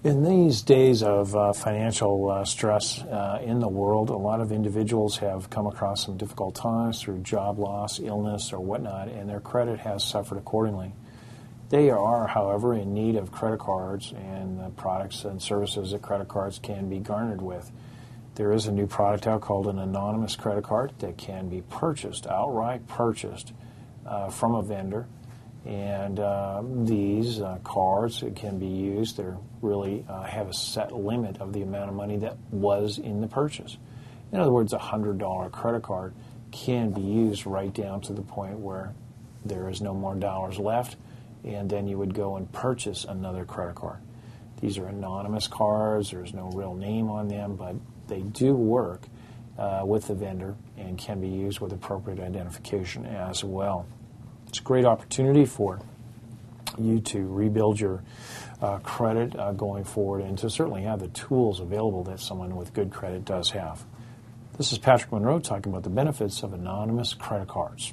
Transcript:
In these days of financial stress in the world, a lot of individuals have come across some difficult times through job loss, illness, or whatnot, and their credit has suffered accordingly. They are, however, in need of credit cards and the products and services that credit cards can be garnered with. There is a new product out called an anonymous credit card that can be purchased, outright purchased, from a vendor. And these cards can be used. They really have a set limit of the amount of money that was in the purchase. In other words, a $100 credit card can be used right down to the point where there is no more dollars left, and then you would go and purchase another credit card. These are anonymous cards. There's no real name on them, but they do work with the vendor and can be used with appropriate identification as well. It's a great opportunity for you to rebuild your credit going forward and to certainly have the tools available that someone with good credit does have. This is Patrick Monroe talking about the benefits of anonymous credit cards.